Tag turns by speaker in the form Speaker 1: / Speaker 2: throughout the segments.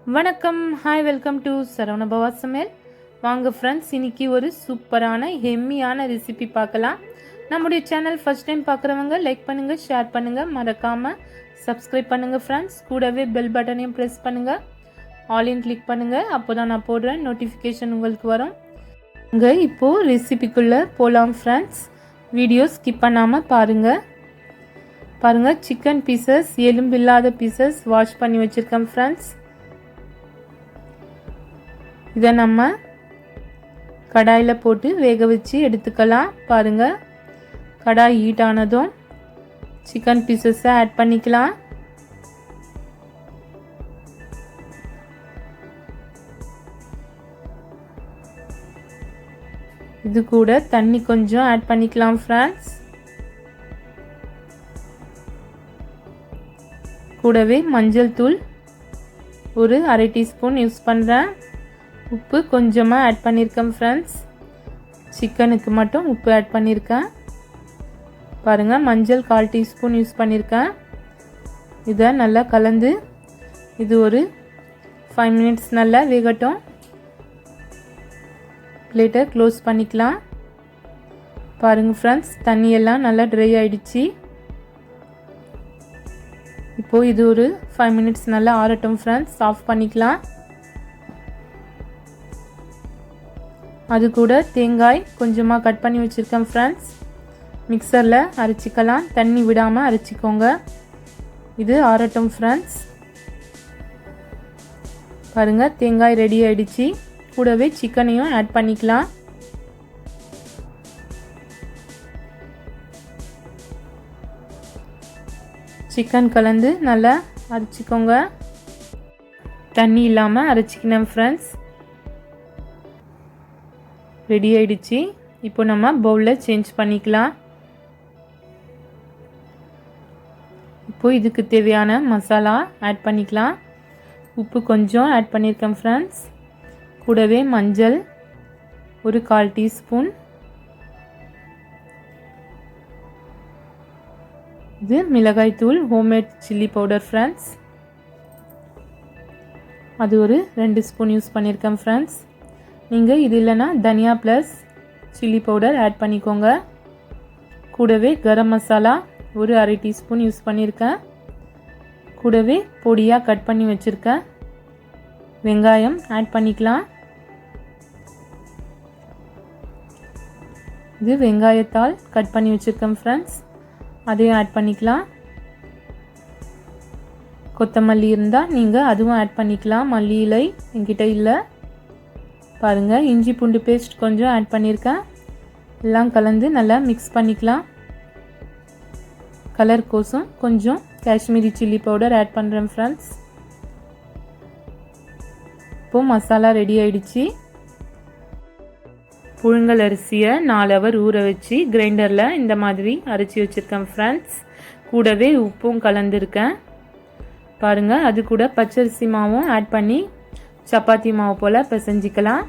Speaker 1: வணக்கம், hi, welcome to Saravanabhava சமையல். வாங்க ஃப்ரெண்ட்ஸ், இன்றைக்கி ஒரு சூப்பரான ஹெம்மியான ரெசிபி பார்க்கலாம். நம்முடைய சேனல் ஃபஸ்ட் டைம் பார்க்குறவங்க லைக் பண்ணுங்கள், ஷேர் பண்ணுங்கள், மறக்காமல் சப்ஸ்கிரைப் பண்ணுங்கள் ஃப்ரெண்ட்ஸ். கூடவே பெல் பட்டனையும் ப்ரெஸ் பண்ணுங்கள், ஆலின் கிளிக் பண்ணுங்கள். அப்போ தான் நான் போடுற நோட்டிஃபிகேஷன் உங்களுக்கு வரும். இங்கே இப்போது ரெசிபிக்குள்ளே போகலாம் ஃப்ரெண்ட்ஸ். வீடியோ ஸ்கிப் பண்ணாமல் பாருங்கள். சிக்கன் பீசஸ், எலும்பு இல்லாத பீசஸ் வாஷ் பண்ணி வச்சுருக்கேன் ஃப்ரெண்ட்ஸ். இதை நம்ம கடாயில் போட்டு வேக வச்சு எடுத்துக்கலாம். பாருங்கள், கடாய் ஹீட் ஆனதும் சிக்கன் பீசஸை ஆட் பண்ணிக்கலாம். இது கூட தண்ணி கொஞ்சம் ஆட் பண்ணிக்கலாம் ஃப்ரெண்ட்ஸ். கூடவே மஞ்சள் தூள் ஒரு அரை டீஸ்பூன் யூஸ் பண்ணுறேன். உப்பு கொஞ்சமாக ஆட் பண்ணியிருக்கேன் ஃப்ரெண்ட்ஸ். சிக்கனுக்கு மட்டும் உப்பு ஆட் பண்ணியிருக்கேன். பாருங்கள், மஞ்சள் 1/4 டீஸ்பூன் யூஸ் பண்ணியிருக்கேன். இதை நல்லா கலந்து இது ஒரு 5 மினிட்ஸ் நல்லா வேகட்டும். பிளேட்டை க்ளோஸ் பண்ணிக்கலாம். பாருங்கள் ஃப்ரெண்ட்ஸ், தண்ணியெல்லாம் நல்லா ட்ரை ஆகிடுச்சு. இப்போது இது ஒரு 5 மினிட்ஸ் நல்லா ஆறட்டும் ஃப்ரெண்ட்ஸ். ஆஃப் பண்ணிக்கலாம். அது கூட தேங்காய் கொஞ்சமாக கட் பண்ணி வச்சுருக்கேன் ஃப்ரெண்ட்ஸ். மிக்சரில் அரைச்சிக்கலாம், தண்ணி விடாமல் அரைச்சிக்கோங்க. இது ஆறட்டும் ஃப்ரெண்ட்ஸ். பாருங்கள், தேங்காய் ரெடி ஆகிடுச்சு. கூடவே சிக்கனையும் ஆட் பண்ணிக்கலாம். சிக்கன் கலந்து நல்லா அரைச்சிக்கோங்க. தண்ணி இல்லாமல் அரைச்சிக்கணும் ஃப்ரெண்ட்ஸ். ரெடி ஆகிடுச்சு. இப்போ நம்ம பவுலில் சேஞ்ச் பண்ணிக்கலாம். இப்போது இதுக்கு தேவையான மசாலா ஆட் பண்ணிக்கலாம். உப்பு கொஞ்சம் ஆட் பண்ணியிருக்கேன் ஃப்ரெண்ட்ஸ். கூடவே மஞ்சள் ஒரு 1/4 டீஸ்பூன். இது மிளகாய் தூள், ஹோம்மேட் சில்லி பவுடர் ஃப்ரெண்ட்ஸ். அது ஒரு 2 ஸ்பூன் யூஸ் பண்ணியிருக்கேன் ஃப்ரெண்ட்ஸ். நீங்கள் இது இல்லைன்னா தனியா ப்ளஸ் சில்லி பவுடர் ஆட் பண்ணிக்கோங்க. கூடவே கரம் மசாலா ஒரு அரை டீஸ்பூன் யூஸ் பண்ணியிருக்கேன். கூடவே பொடியாக கட் பண்ணி வச்சுருக்கேன் வெங்காயம் ஆட் பண்ணிக்கலாம். இது வெங்காயத்தால் கட் பண்ணி வச்சுருக்கேன் ஃப்ரெண்ட்ஸ். அதையும் ஆட் பண்ணிக்கலாம். கொத்தமல்லி இருந்தால் நீங்கள் அதுவும் ஆட் பண்ணிக்கலாம். மல்லி இலை என்கிட்ட இல்லை. பாருங்கள், இஞ்சி பூண்டு பேஸ்ட் கொஞ்சம் ஆட் பண்ணியிருக்கேன். எல்லாம் கலந்து நல்லா மிக்ஸ் பண்ணிக்கலாம். கலர் கோசம் கொஞ்சம் காஷ்மீரி சில்லி பவுடர் ஆட் பண்ணுறேன் ஃப்ரெண்ட்ஸ். இப்போது மசாலா ரெடி ஆகிடுச்சு. புழுங்கல் அரிசியை 4 ஹவர் ஊற வச்சு கிரைண்டரில் இந்த மாதிரி அரைச்சி வச்சுருக்கேன் ஃப்ரெண்ட்ஸ். கூடவே உப்பும் கலந்துருக்கேன். பாருங்கள், அது கூட பச்சரிசி மாவும் ஆட் பண்ணி சப்பாத்தி மாவு போல் பிசைஞ்சிக்கலாம்.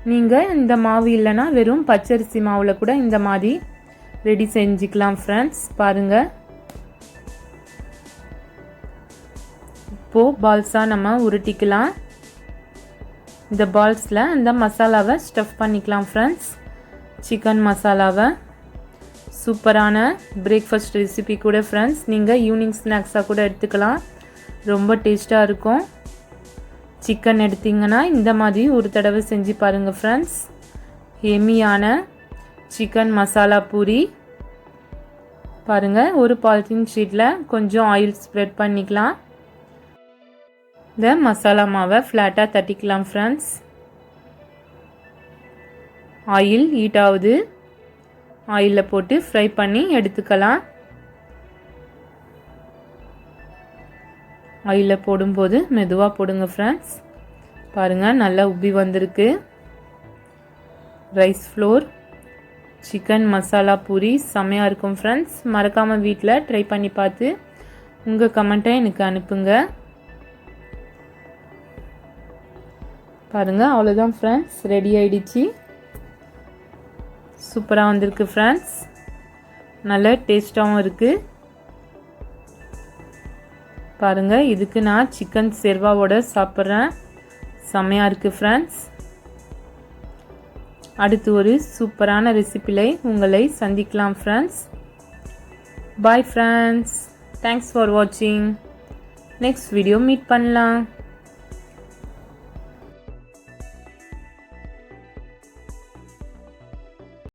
Speaker 1: நீங்கள் இந்த மாவு இல்லைன்னா வெறும் பச்சரிசி மாவில் கூட இந்த மாதிரி ரெடி செஞ்சுக்கலாம் ஃப்ரெண்ட்ஸ். பாருங்கள், இப்போது பால்ஸாக நம்ம உருட்டிக்கலாம். இந்த பால்ஸில் இந்த மசாலாவை ஸ்டஃப் பண்ணிக்கலாம் ஃப்ரெண்ட்ஸ். சிக்கன் மசாலாவை சூப்பரான பிரேக்ஃபாஸ்ட் ரெசிபி கூட ஃப்ரெண்ட்ஸ். நீங்கள் ஈவினிங் ஸ்நாக்ஸாக கூட எடுத்துக்கலாம். ரொம்ப டேஸ்ட்டாக இருக்கும். சிக்கன் எடுத்திங்கன்னா இந்த மாதிரி ஒரு தடவை செஞ்சு பாருங்கள் ஃப்ரெண்ட்ஸ். எம்மியான சிக்கன் மசாலா பூரி. பாருங்கள், ஒரு பாலித்தீன் ஷீட்டில் கொஞ்சம் ஆயில் ஸ்ப்ரெட் பண்ணிக்கலாம். இந்த மசாலா மாவை ஃப்ளாட்டாக தட்டிக்கலாம் ஃப்ரெண்ட்ஸ். ஆயில் ஹீட் ஆகுது. ஆயிலில் போட்டு ஃப்ரை பண்ணி எடுத்துக்கலாம். ஆயிலில் போடும்போது மெதுவாக போடுங்க ஃப்ரெண்ட்ஸ். பாருங்கள், நல்லா உப்பி வந்திருக்கு. Rice floor chicken masala puri செம்மையாக இருக்கும் ஃப்ரெண்ட்ஸ். மறக்காமல் வீட்டில் ட்ரை பண்ணி பார்த்து உங்கள் கமெண்ட்டை எனக்கு அனுப்புங்க. பாருங்கள், அவ்வளோதான் ஃப்ரெண்ட்ஸ், ரெடி ஆகிடுச்சு. சூப்பராக வந்திருக்கு ஃப்ரெண்ட்ஸ். நல்ல டேஸ்ட்டாகவும் இருக்குது. பாருங்கள், இதுக்கு நான் சிக்கன் சேர்வாவோட சாப்பிட்றேன். செம்மையாக இருக்குது ஃப்ரெண்ட்ஸ். அடுத்து ஒரு சூப்பரான ரெசிபியில் உங்களை சந்திக்கலாம் friends. Bye friends. Thanks for வாட்சிங். நெக்ஸ்ட் வீடியோ மீட் பண்ணலாம்.